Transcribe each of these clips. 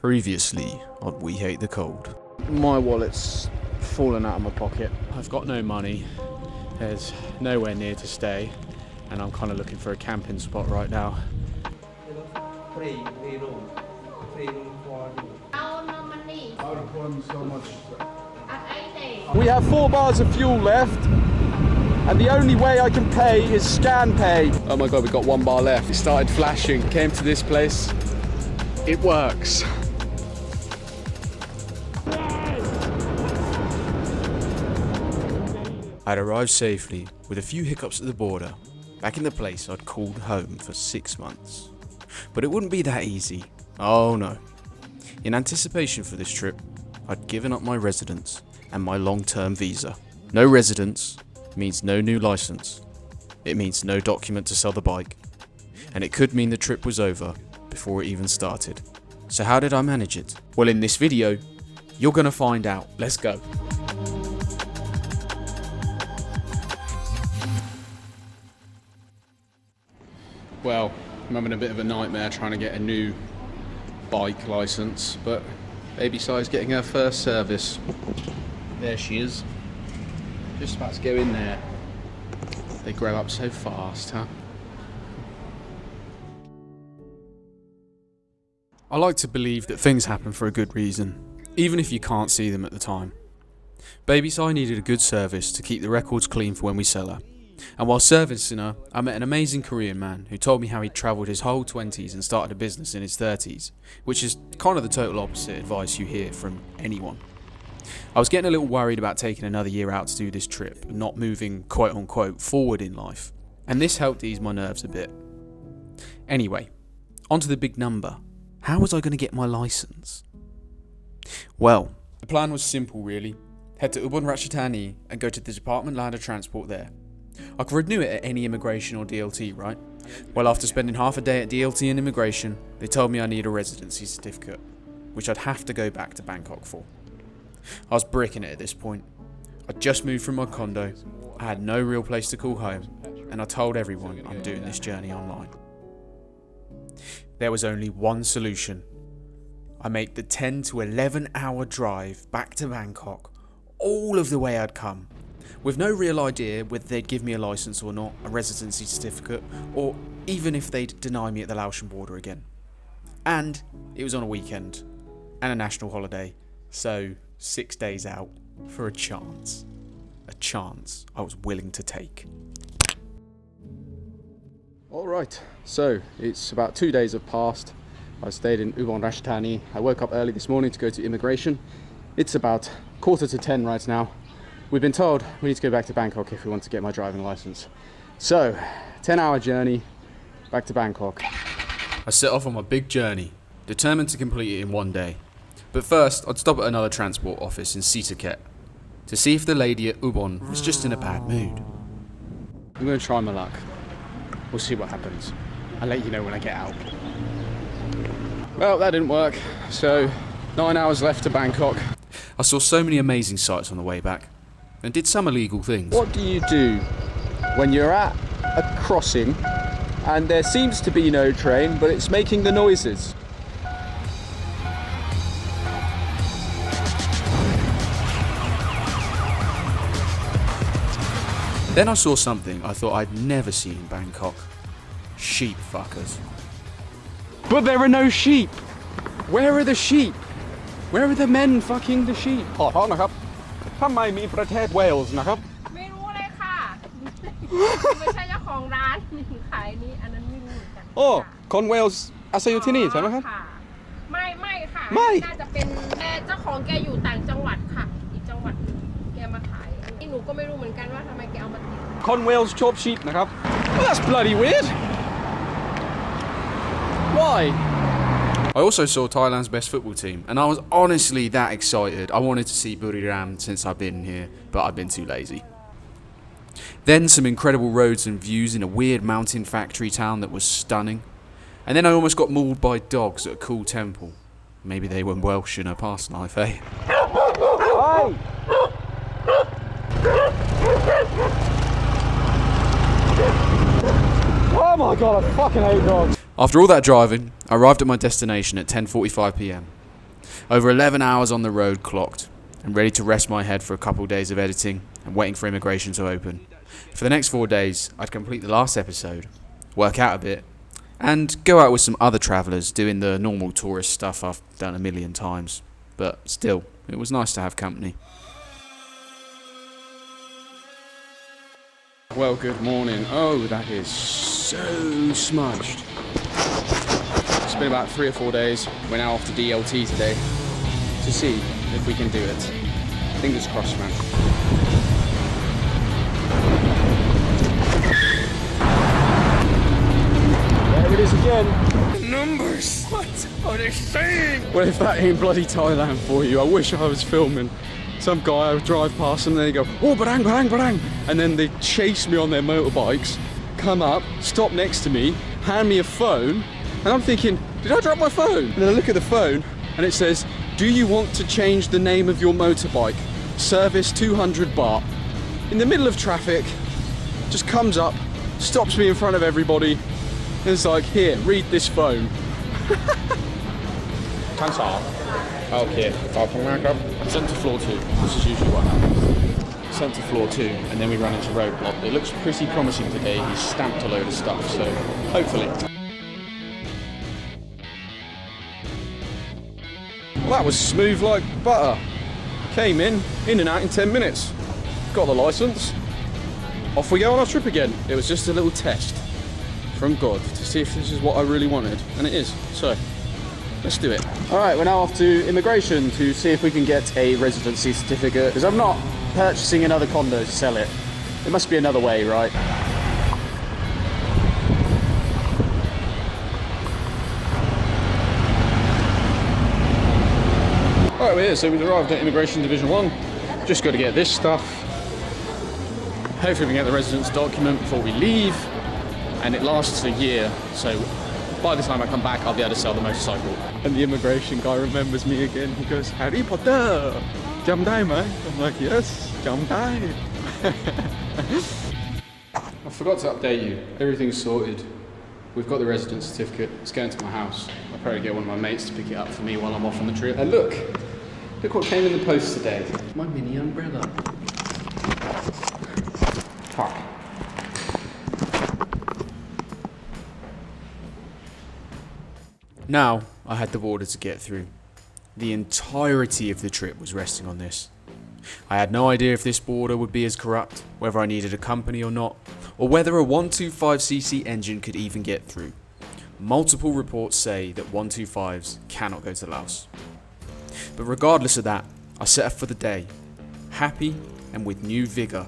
Previously on We Hate the Cold. My wallet's fallen out of my pocket. I've got no money, there's nowhere near to stay, and I'm kind of looking for a camping spot right now. We have 4 bars of fuel left, and the only way I can pay is scan pay. Oh my god, we've got 1 bar left. It started flashing, came to this place. It works. I'd arrived safely, with a few hiccups at the border, back in the place I'd called home for 6 months. But it wouldn't be that easy. Oh no. In anticipation for this trip, I'd given up my residence and my long-term visa. No residence means no new license. It means no document to sell the bike. And it could mean the trip was over before it even started. So how did I manage it? Well, in this video, you're gonna find out. Let's go. Well, I'm having a bit of a nightmare trying to get a new bike license, but baby Si's getting her first service. There she is. Just about to go in there. They grow up so fast, huh? I like to believe that things happen for a good reason, even if you can't see them at the time. Baby Si needed a good service to keep the records clean for when we sell her. And while servicing her, I met an amazing Korean man who told me how he'd travelled his whole 20s and started a business in his 30s, which is kind of the total opposite advice you hear from anyone. I was getting a little worried about taking another year out to do this trip and not moving quote unquote forward in life, and this helped ease my nerves a bit. Anyway, onto the big number. How was I going to get my licence? Well, the plan was simple really. Head to Ubon Ratchathani and go to the Department Land of Transport there. I could renew it at any immigration or DLT, right? Well, after spending half a day at DLT and immigration, they told me I need a residency certificate, which I'd have to go back to Bangkok for. I was bricking it at this point. I'd just moved from my condo, I had no real place to call home, and I told everyone I'm doing this journey online. There was only one solution. I make the 10 to 11 hour drive back to Bangkok, all of the way I'd come, with no real idea whether they'd give me a licence or not, a residency certificate, or even if they'd deny me at the Laotian border again. And it was on a weekend, and a national holiday, so 6 days out for a chance. A chance I was willing to take. Alright, so it's about 2 days have passed. I stayed in Ubon Ratchathani. I woke up early this morning to go to immigration. It's about 9:45 right now. We've been told we need to go back to Bangkok if we want to get my driving license. So, 10-hour journey back to Bangkok. I set off on my big journey, determined to complete it in 1 day. But first, I'd stop at another transport office in Sitaket to see if the lady at Ubon was just in a bad mood. I'm going to try my luck. We'll see what happens. I'll let you know when I get out. Well, that didn't work. So, 9 hours left to Bangkok. I saw so many amazing sights on the way back, and did some illegal things. What do you do when you're at a crossing and there seems to be no train, but it's making the noises? Then I saw something I thought I'd never seen in Bangkok. Sheep fuckers. But there are no sheep! Where are the sheep? Where are the men fucking the sheep? ขอโทษนะครับ ทำไมมีประเทศเวลส์นะครับ ไม่รู้เลยค่ะ ไม่ใช่เจ้าของร้านขายนี่อันนั้นไม่รู้เหมือนกัน โอ้คนเวลส์อาศัยอยู่ที่นี่ใช่ไหมครับ ไม่ค่ะ ไม่ น่าจะเป็นเจ้าของแกอยู่ต่างจังหวัดค่ะอีกจังหวัดหนึ่งแกมาขายนี่หนูก็ไม่รู้เหมือนกันว่าทำไมแกเอามาติด คนเวลส์ชอบsheepนะครับ Well, that's bloody weird. Why? I also saw Thailand's best football team, and I was honestly that excited. I wanted to see Buriram since I've been here, but I've been too lazy. Then some incredible roads and views in a weird mountain factory town that was stunning. And then I almost got mauled by dogs at a cool temple. Maybe they were Welsh in a past life, eh? Hey! Oh my god, I fucking hate dogs. After all that driving, I arrived at my destination at 10:45 PM. Over 11 hours on the road clocked, and ready to rest my head for a couple days of editing and waiting for immigration to open. For the next 4 days, I'd complete the last episode, work out a bit, and go out with some other travellers doing the normal tourist stuff I've done a million times. But still, it was nice to have company. Well, good morning. Oh, that is so smudged. It's been about 3 or 4 days. We're now off to DLT today to see if we can do it. Fingers crossed, man. There it is again. Numbers. What are they saying? Well, if that ain't bloody Thailand for you, I wish I was filming. Some guy, I would drive past them and they go, oh, barang, barang, barang. And then they chase me on their motorbikes, come up, stop next to me, hand me a phone. And I'm thinking, did I drop my phone? And then I look at the phone and it says, do you want to change the name of your motorbike? Service 200 baht. In the middle of traffic, just comes up, stops me in front of everybody, and it's like, here, read this phone. Okay, sent to floor 2. This is usually what happens. Sent to floor 2, and then we run into roadblock. It looks pretty promising today. He's stamped a load of stuff, so hopefully. Well, that was smooth like butter. Came in and out in 10 minutes. Got the license. Off we go on our trip again. It was just a little test from God to see if this is what I really wanted, and it is. So let's do it. All right, we're now off to immigration to see if we can get a residency certificate, because I'm not purchasing another condo to sell it. There must be another way, right? All right, we're here. So we've arrived at Immigration Division 1. Just got to get this stuff. Hopefully we can get the residence document before we leave. And it lasts a year, so by the time I come back, I'll be able to sell the motorcycle. And the immigration guy remembers me again. He goes, Harry Potter, jam dai, mate. I'm like, yes, jam dai. I forgot to update you. Everything's sorted. We've got the residence certificate. It's going to my house. I'll probably get one of my mates to pick it up for me while I'm off on the trip. And look what came in the post today. My mini umbrella. Fuck. Now, I had the border to get through. The entirety of the trip was resting on this. I had no idea if this border would be as corrupt, whether I needed a company or not, or whether a 125cc engine could even get through. Multiple reports say that 125s cannot go to Laos. But regardless of that, I set off for the day, happy and with new vigour.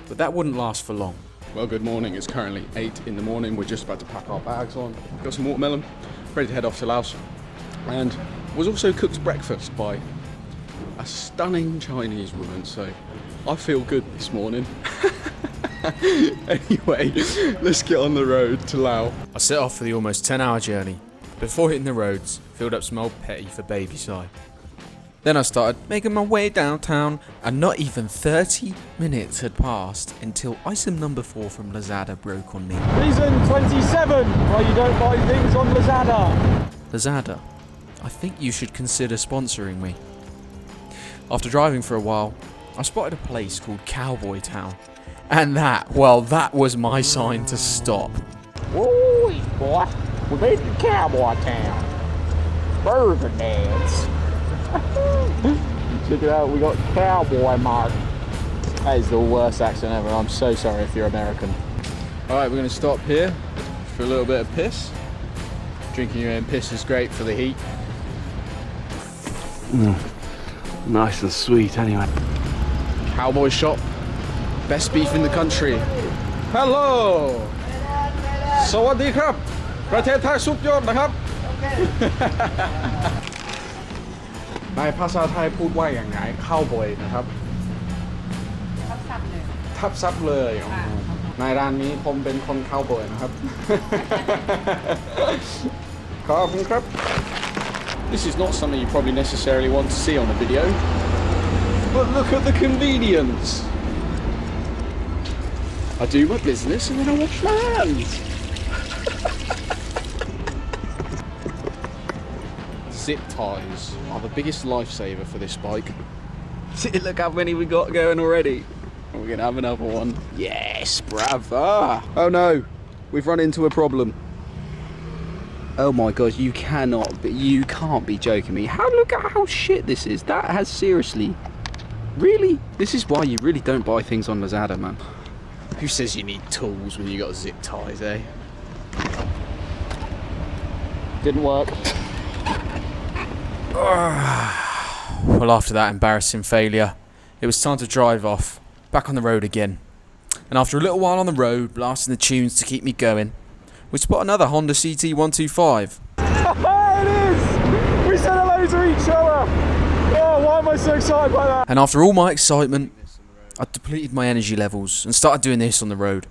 But that wouldn't last for long. Well, good morning. It's currently 8 in the morning. We're just about to pack our bags on. Got some watermelon, ready to head off to Laos. And was also cooked breakfast by a stunning Chinese woman, so I feel good this morning. Anyway, let's get on the road to Laos. I set off for the almost 10-hour journey. Before hitting the roads, filled up some old petty for baby Si. Then I started making my way downtown, and not even 30 minutes had passed until item number 4 from Lazada broke on me. Reason 27 why you don't buy things on Lazada. Lazada, I think you should consider sponsoring me. After driving for a while, I spotted a place called Cowboy Town. And that was my sign to stop. Woo, boy, we made it to Cowboy Town. Burger dance. Check it out, we got Cowboy Mark. That is the worst accent ever. I'm so sorry if you're American. Alright, we're going to stop here for a little bit of piss. Drinking your own piss is great for the heat. Nice and sweet anyway. Cowboy shop. Best beef in the country. Hello! สวัสดีครับ ประเทศไทยสุดยอดนะครับ ในภาษาไทยพูดว่าอย่างไง Cowboy นะครับ ทับซับเลยในร้านนี้ผมเป็นคน Cowboy นะครับ ขอบคุณครับ This is not something you probably necessarily want to see on the video, but look at the convenience. I do my business and then I wash my hands. zip ties are the biggest lifesaver for this bike. See, look how many we got going already. We're gonna have another one. Yes, brava. Oh no, we've run into a problem. Oh my god, you can't be joking me. Look at how shit this is. That has seriously, really? This is why you really don't buy things on Lazada, man. Who says you need tools when you got zip ties, eh? Didn't work. Well, after that embarrassing failure, it was time to drive off, back on the road again. And after a little while on the road, blasting the tunes to keep me going, we spot another Honda CT125. It is! We said hello to each other! Oh, why am I so excited by that? And after all my excitement, I depleted my energy levels and started doing this on the road.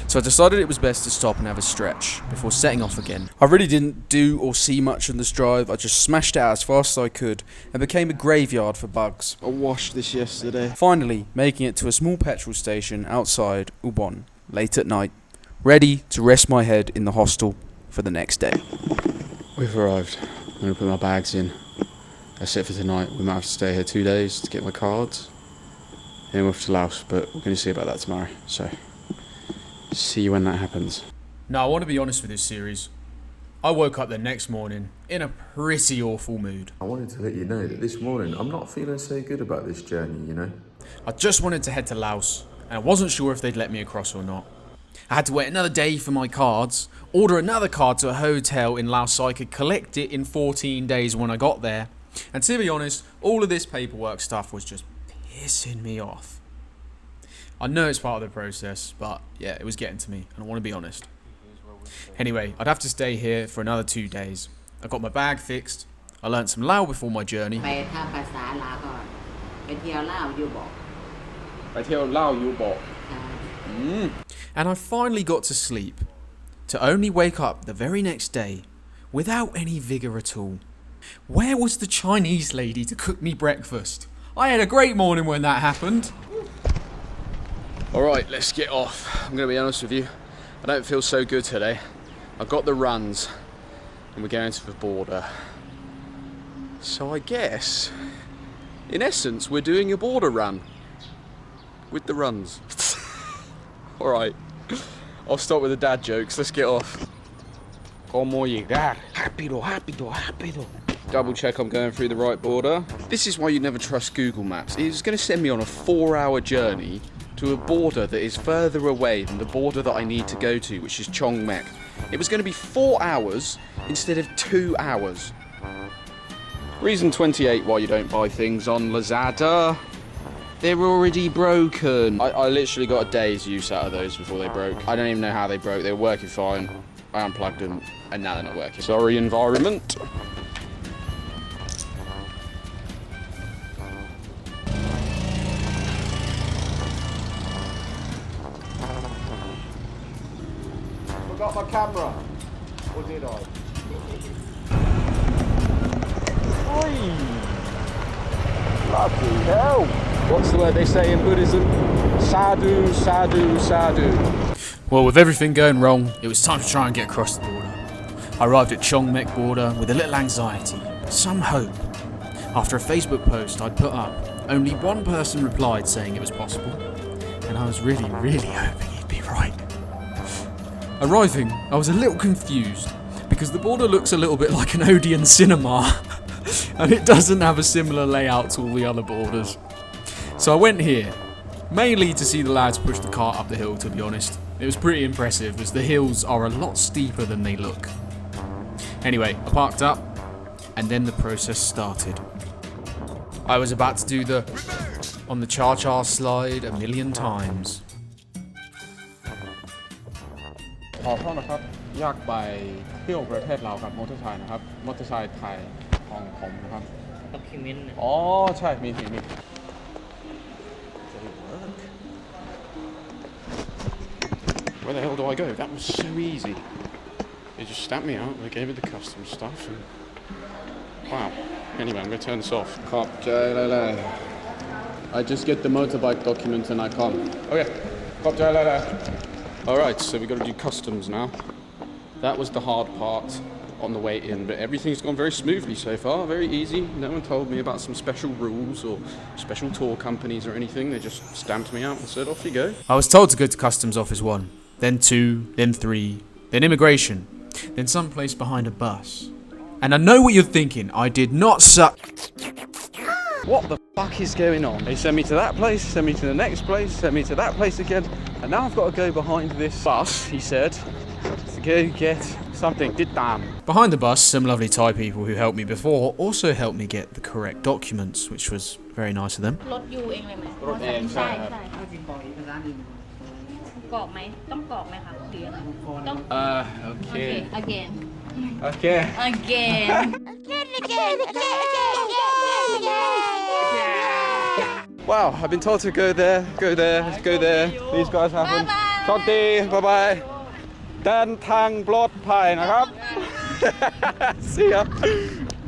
So I decided it was best to stop and have a stretch before setting off again. I really didn't do or see much on this drive. I just smashed it out as fast as I could and became a graveyard for bugs. I washed this yesterday. Finally, making it to a small petrol station outside Ubon, late at night, ready to rest my head in the hostel for the next day. We've arrived. I'm gonna put my bags in. That's it for tonight. We might have to stay here 2 days to get my cards. Then we're off to Laos, but we're gonna see about that tomorrow. So, see you when that happens. Now, I want to be honest with this series. I woke up the next morning in a pretty awful mood. I wanted to let you know that this morning I'm not feeling so good about this journey, you know? I just wanted to head to Laos, and I wasn't sure if they'd let me across or not. I had to wait another day for my cards, order another card to a hotel in Laos so I could collect it in 14 days when I got there. And to be honest, all of this paperwork stuff was just pissing me off. I know it's part of the process, but yeah, it was getting to me, and I want to be honest. Anyway, I'd have to stay here for another 2 days. I got my bag fixed, I learnt some Lao before my journey. ไปถ้าภาษาลาวก็ไปเที่ยวลาวอยู่บอก ไปเที่ยวลาวอยู่บอก And I finally got to sleep, to only wake up the very next day without any vigour at all. Where was the Chinese lady to cook me breakfast? I had a great morning when that happened. Alright, let's get off. I'm gonna be honest with you. I don't feel so good today. I've got the runs, and we're going to the border. So I guess, in essence, we're doing a border run. With the runs. Alright, I'll start with the dad jokes. Let's get off. Como llegar? Rápido, rápido, rápido. Double check I'm going through the right border. This is why you never trust Google Maps. It's going to send me on a 4-hour journey to a border that is further away than the border that I need to go to, which is Chong Mek. It was going to be 4 hours instead of 2 hours. Reason 28 why you don't buy things on Lazada. They're already broken. I literally got a day's use out of those before they broke. I don't even know how they broke. They were working fine. I unplugged them and now they're not working. Sorry, environment. Forgot my camera. Or did I? Oi! Bloody hell! What's the word they say in Buddhism? Sadhu, sadhu, sadhu. Well, with everything going wrong, it was time to try and get across the border. I arrived at Chong Mek border with a little anxiety, some hope. After a Facebook post I'd put up, only one person replied saying it was possible, and I was really hoping he'd be right. Arriving, I was a little confused, because the border looks a little bit like an Odeon cinema, and it doesn't have a similar layout to all the other borders. So I went here, mainly to see the lads push the cart up the hill, to be honest. It was pretty impressive, as the hills are a lot steeper than they look. Anyway, I parked up, and then the process started. I was about to do the on the cha-cha slide a million times. ขอโทษนะครับอยากไปเที่ยวประเทศลาวกับมอเตอร์ไซค์นะครับมอเตอร์ไซค์ไทยของผมนะครับ ด็อกิเมนต์ อ๋อใช่มี Where the hell do I go? That was so easy. They just stamped me out, they gave me the customs stuff, and wow. Anyway, I'm going to turn this off. I just get the motorbike document and I come. Okay. Alright, so we've got to do customs now. That was the hard part on the way in, but everything's gone very smoothly so far, very easy. No one told me about some special rules or special tour companies or anything. They just stamped me out and said, off you go. I was told to go to Customs Office 1, then 2, then 3, then Immigration, then someplace behind a bus. And I know what you're thinking, I did not suck. What the fuck is going on? They send me to that place, send me to the next place, send me to that place again, and now I've got to go behind this bus, he said, to go get something. Damn. Behind the bus, some lovely Thai people who helped me before also helped me get the correct documents, which was very nice of them. รถอยู่เองเลยไหม รถเองใช่ครับ กรอกไหมต้องกรอกไหมคะหรือต้อง okay. again Okay. again Wow, I've been told to go there, go there, go there. These guys haven't. โชคดี bye bye. เดินทางปลอดภัยนะครับ See ya.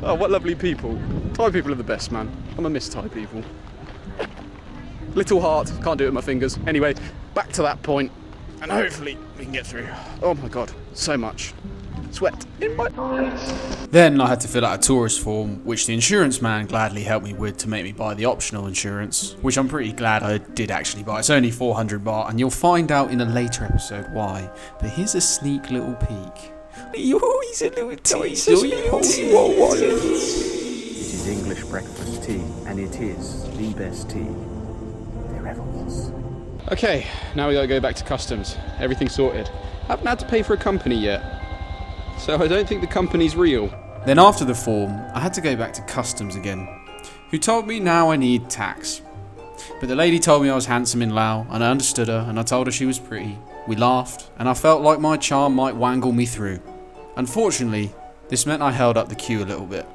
Oh, what lovely people. Thai people are the best, man. I'm a miss Thai people. Little heart, can't do it with my fingers. Anyway, back to that point, and hopefully we can get through. Oh my god, so much sweat in my eyes. Then I had to fill out a tourist form, which the insurance man gladly helped me with to make me buy the optional insurance, which I'm pretty glad I did actually buy. It's only 400 baht, and you'll find out in a later episode why. But here's a sneak little peek. He's a little tease. It is English breakfast tea, and it is the best tea there ever was. Okay, now we gotta go back to customs. Everything's sorted. I haven't had to pay for a company yet, so I don't think the company's real. Then after the form, I had to go back to customs again, who told me now I need tax. But the lady told me I was handsome in Laos, and I understood her, and I told her she was pretty. We laughed, and I felt like my charm might wangle me through. Unfortunately, this meant I held up the queue a little bit.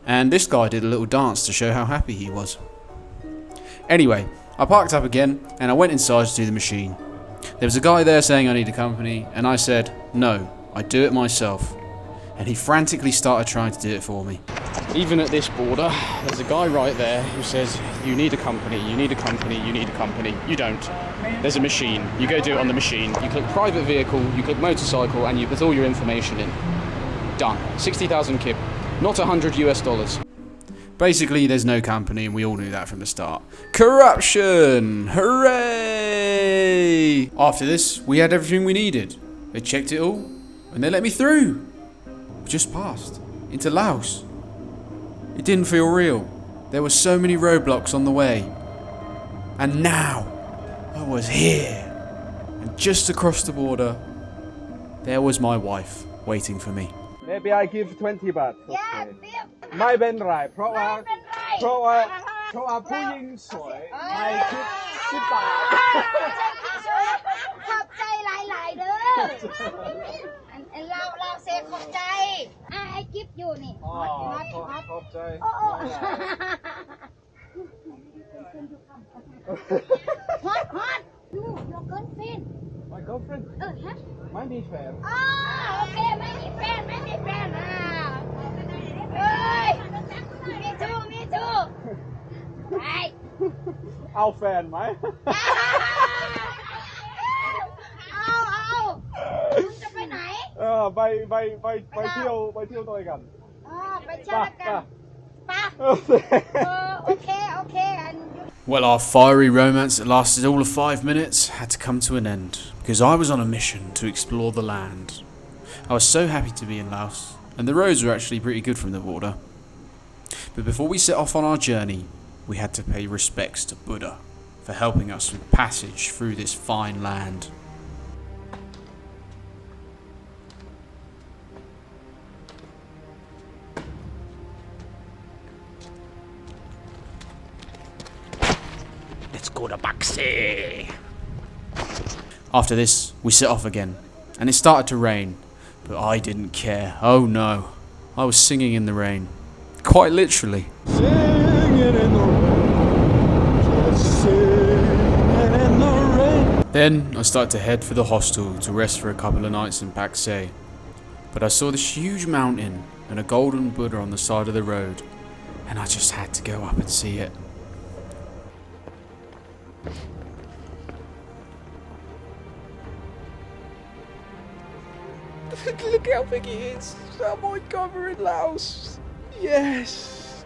And this guy did a little dance to show how happy he was. Anyway, I parked up again, and I went inside to do the machine. There was a guy there saying I need a company, and I said, no, I do it myself. And he frantically started trying to do it for me. Even at this border, there's a guy right there who says, you need a company, you need a company, you need a company. You don't. There's a machine. You go do it on the machine. You click private vehicle, you click motorcycle, and you put all your information in. Done. 60,000 kip. Not $100 US. Basically, there's no company, and we all knew that from the start. Corruption! Hooray! After this, we had everything we needed. They checked it all, and they let me through. We just passed into Laos. It didn't feel real. There were so many roadblocks on the way. And now, I was here. And just across the border, there was my wife waiting for me. Maybe I give 20 baht. Okay. ไม่เป็นไรเพราะว่าผู้หญิงสวยไม่คิด10 บาท ขอบใจหลายๆเด้อเราเซขอบใจไอ้กิฟอยู่นี่ อ๋อขอบใจ ฮอตลูกเราเกินฟิน My girlfriend ฮะ ไม่มีแฟน โอเคไม่มีแฟนเฮ้ยมีทูไป เอาแฟนไหม เอาคุณจะไปไหน ไปเที่ยวด้วยกัน ไปเที่ยวกันป่ะโอเค Well, our fiery romance that lasted all of 5 minutes had to come to an end, because I was on a mission to explore the land. I was so happy to be in Laos, and the roads were actually pretty good from the border. But before we set off on our journey, we had to pay respects to Buddha for helping us with passage through this fine land. Let's go to Baxi. After this, we set off again, and it started to rain, but I didn't care. Oh no, I was singing in the rain. Quite literally. Then I started to head for the hostel to rest for a couple of nights in Pak Se. But I saw this huge mountain and a golden Buddha on the side of the road, and I just had to go up and see it. Look how big it is. Oh my god, we're in Laos. Yes.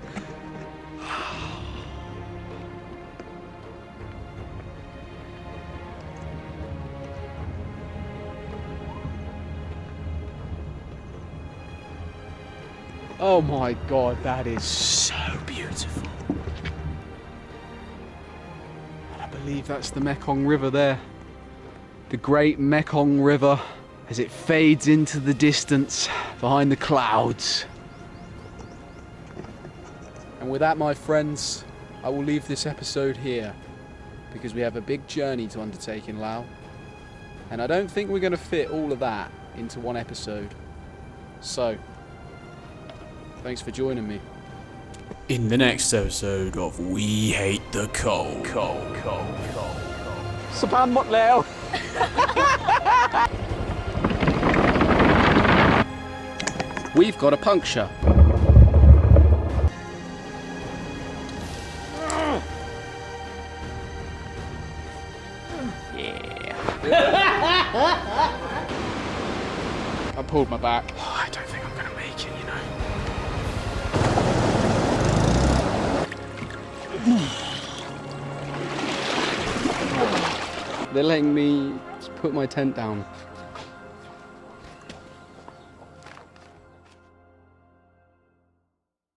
Oh my god, that is so beautiful. I believe that's the Mekong River there. The great Mekong River as it fades into the distance behind the clouds. And with that, my friends, I will leave this episode here because we have a big journey to undertake in Laos. And I don't think we're going to fit all of that into one episode. So, thanks for joining me. In the next episode of We Hate the Cold. Sapan mot leo. We've got a puncture. Yeah. I pulled my back. Oh, I don't think I'm gonna make it, you know. They're letting me put my tent down.